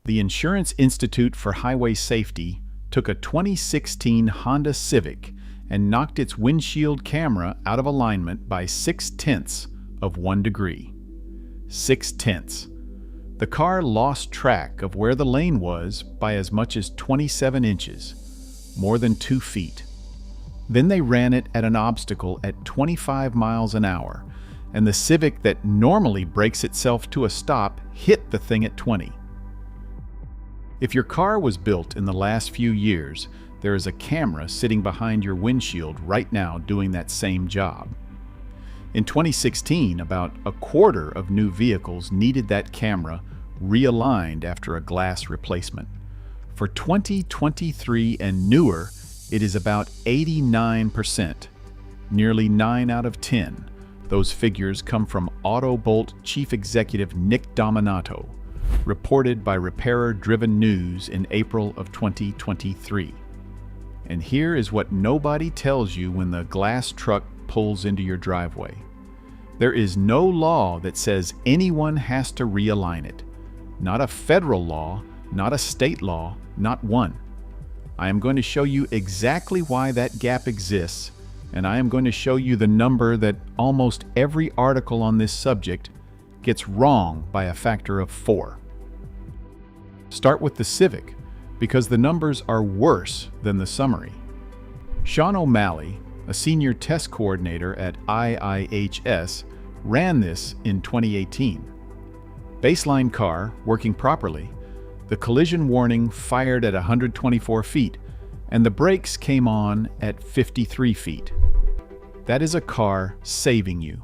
The Insurance Institute for Highway Safety took a 2016 Honda Civic and knocked its windshield camera out of alignment by 0.6 of 1 degree. 0.6. The car lost track of where the lane was by as much as 27 inches, more than 2 feet. Then they ran it at an obstacle at 25 miles an hour, and the Civic that normally brakes itself to a stop hit the thing at 20. If your car was built in the last few years, there is a camera sitting behind your windshield right now doing that same job. In 2016, about a quarter of new vehicles needed that camera realigned after a glass replacement. For 2023 and newer, it is about 89%, nearly 9 out of 10. Those figures come from Autobolt Chief Executive Nick Dominato, reported by Repairer Driven News in April of 2023. And here is what nobody tells you when the glass truck pulls into your driveway. There is no law that says anyone has to realign it. Not a federal law, not a state law, not one. I am going to show you exactly why that gap exists, and I am going to show you the number that almost every article on this subject gets wrong by a factor of 4. Start with the Civic, because the numbers are worse than the summary. Sean O'Malley, a senior test coordinator at IIHS, ran this in 2018. Baseline car working properly, the collision warning fired at 124 feet, and the brakes came on at 53 feet. That is a car saving you.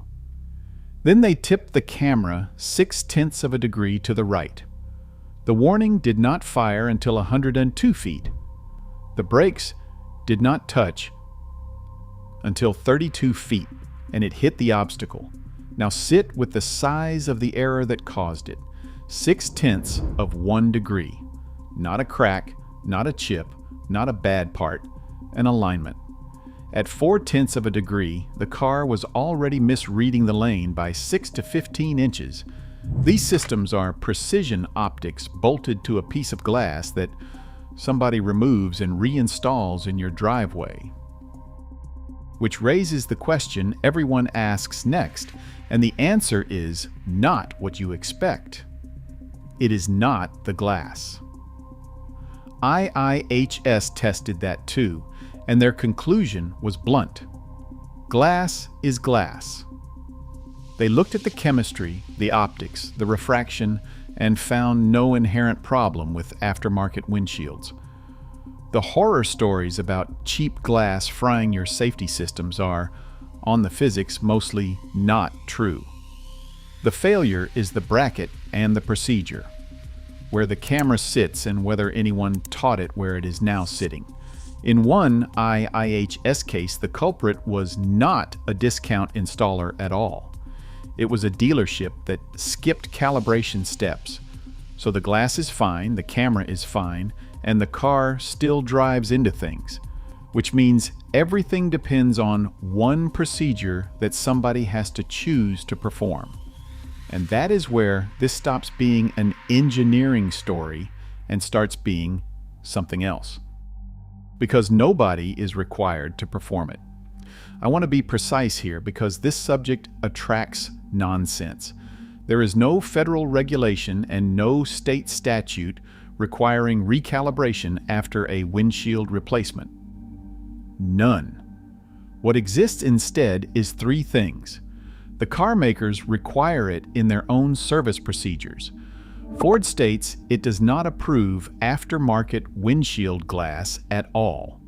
Then they tipped the camera 0.6 of a degree to the right. The warning did not fire until 102 feet. The brakes did not touch until 32 feet, and it hit the obstacle. Now sit with the size of the error that caused it. 0.6 of 1 degree. Not a crack, not a chip, not a bad part, an alignment. At 0.4 of a degree, the car was already misreading the lane by 6 to 15 inches. These systems are precision optics bolted to a piece of glass that somebody removes and reinstalls in your driveway. Which raises the question everyone asks next, and the answer is not what you expect. It is not the glass. IIHS tested that too, and their conclusion was blunt. Glass is glass. They looked at the chemistry, the optics, the refraction, and found no inherent problem with aftermarket windshields. The horror stories about cheap glass frying your safety systems are, on the physics, mostly not true. The failure is the bracket and the procedure, where the camera sits and whether anyone taught it where it is now sitting. In one IIHS case, the culprit was not a discount installer at all. It was a dealership that skipped calibration steps. So the glass is fine, the camera is fine, and the car still drives into things, which means everything depends on one procedure that somebody has to choose to perform. And that is where this stops being an engineering story and starts being something else. Because nobody is required to perform it. I want to be precise here because this subject attracts nonsense. There is no federal regulation and no state statute requiring recalibration after a windshield replacement. None. What exists instead is 3 things. The car makers require it in their own service procedures. Ford states it does not approve aftermarket windshield glass at all.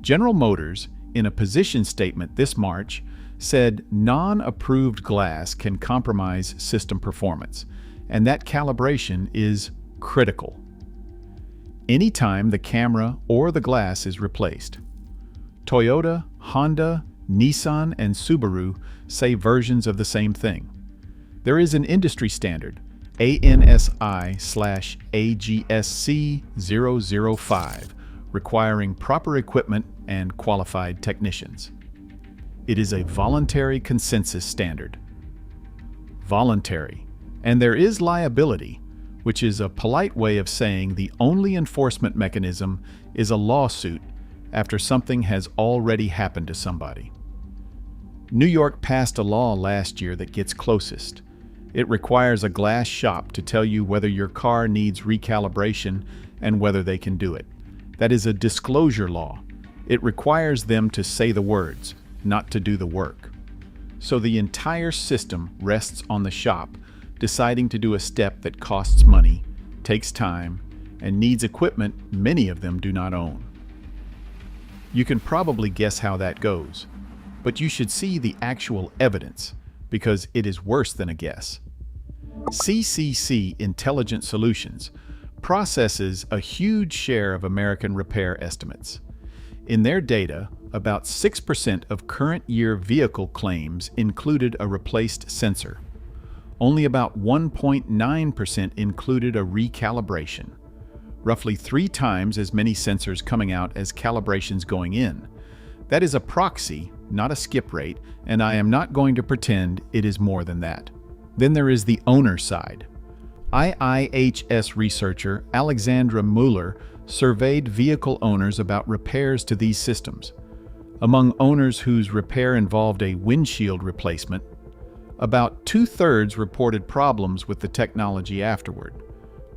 General Motors, in a position statement this March, said non-approved glass can compromise system performance, and that calibration is critical. Anytime the camera or the glass is replaced. Toyota, Honda, Nissan, and Subaru say versions of the same thing. There is an industry standard, ANSI/AGSC 005, requiring proper equipment and qualified technicians. It is a voluntary consensus standard. Voluntary. And there is liability. which is a polite way of saying the only enforcement mechanism is a lawsuit after something has already happened to somebody. New York passed a law last year that gets closest. It requires a glass shop to tell you whether your car needs recalibration and whether they can do it. That is a disclosure law. It requires them to say the words, not to do the work. So the entire system rests on the shop deciding to do a step that costs money, takes time, and needs equipment many of them do not own. You can probably guess how that goes, but you should see the actual evidence because it is worse than a guess. CCC Intelligent Solutions processes a huge share of American repair estimates. In their data, about 6% of current year vehicle claims included a replaced sensor. Only about 1.9% included a recalibration. Roughly 3 times as many sensors coming out as calibrations going in. That is a proxy, not a skip rate, and I am not going to pretend it is more than that. Then there is the owner side. IIHS researcher Alexandra Mueller surveyed vehicle owners about repairs to these systems. Among owners whose repair involved a windshield replacement, about 2/3 reported problems with the technology afterward.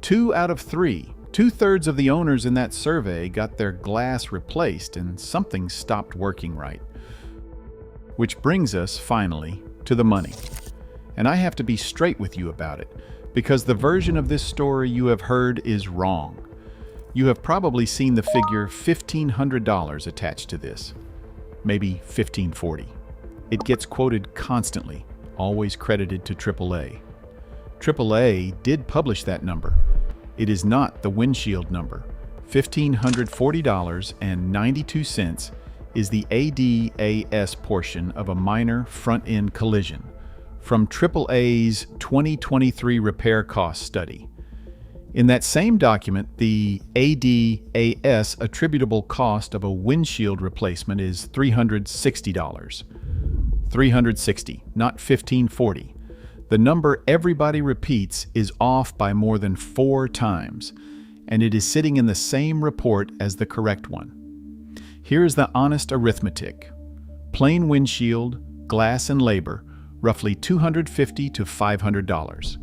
2 out of 3, 2/3 of the owners in that survey got their glass replaced and something stopped working right. Which brings us, finally, to the money. And I have to be straight with you about it, because the version of this story you have heard is wrong. You have probably seen the figure $1,500 attached to this. Maybe $1,540. It gets quoted constantly, always credited to AAA. AAA did publish that number. It is not the windshield number. $1,540.92 is the ADAS portion of a minor front-end collision from AAA's 2023 repair cost study. In that same document, the ADAS attributable cost of a windshield replacement is $360. $360, not $1,540. The number everybody repeats is off by more than 4 times, and it is sitting in the same report as the correct one. Here is the honest arithmetic. Plain windshield, glass and labor, roughly $250 to $500.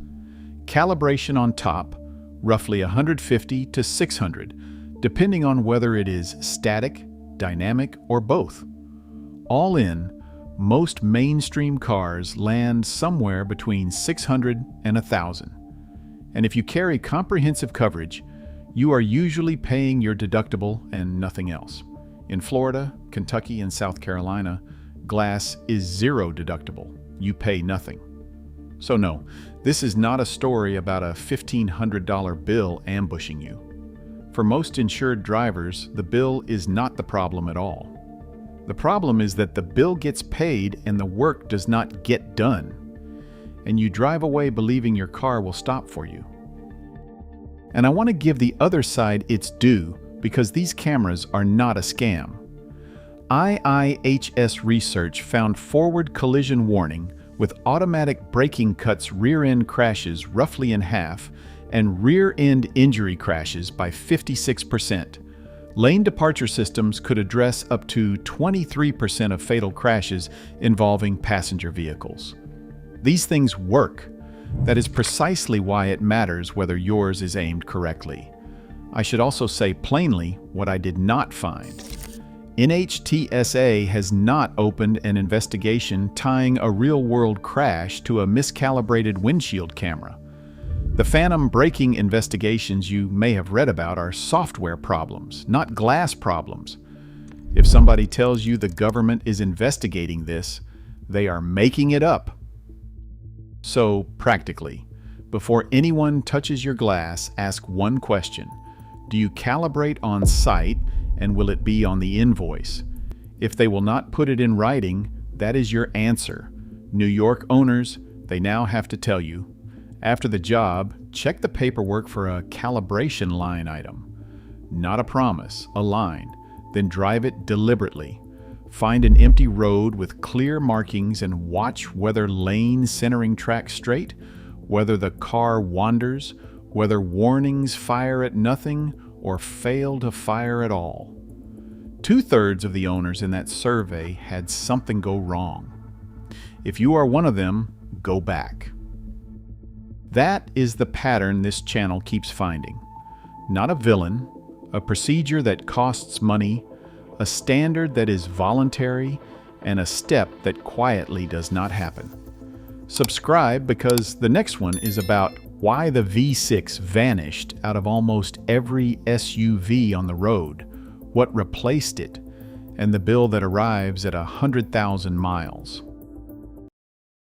Calibration on top, roughly $150 to $600, depending on whether it is static, dynamic, or both. All in, most mainstream cars land somewhere between $600 and $1,000. And if you carry comprehensive coverage, you are usually paying your deductible and nothing else. In Florida, Kentucky, and South Carolina, glass is zero deductible. You pay nothing. So no, this is not a story about a $1,500 bill ambushing you. For most insured drivers, the bill is not the problem at all. The problem is that the bill gets paid and the work does not get done. And you drive away believing your car will stop for you. And I want to give the other side its due because these cameras are not a scam. IIHS research found forward collision warning with automatic braking cuts rear-end crashes roughly in half and rear-end injury crashes by 56%. Lane departure systems could address up to 23% of fatal crashes involving passenger vehicles. These things work. That is precisely why it matters whether yours is aimed correctly. I should also say plainly what I did not find. NHTSA has not opened an investigation tying a real-world crash to a miscalibrated windshield camera. The phantom braking investigations you may have read about are software problems, not glass problems. If somebody tells you the government is investigating this, they are making it up. So, practically, before anyone touches your glass, ask one question. Do you calibrate on site, and will it be on the invoice? If they will not put it in writing, that is your answer. New York owners, they now have to tell you. After the job, check the paperwork for a calibration line item. Not a promise, a line. Then drive it deliberately. Find an empty road with clear markings and watch whether lane centering tracks straight, whether the car wanders, whether warnings fire at nothing or fail to fire at all. 2/3 of the owners in that survey had something go wrong. If you are one of them, go back. That is the pattern this channel keeps finding. Not a villain, a procedure that costs money, a standard that is voluntary, and a step that quietly does not happen. Subscribe because the next one is about why the V6 vanished out of almost every SUV on the road, what replaced it, and the bill that arrives at 100,000 miles.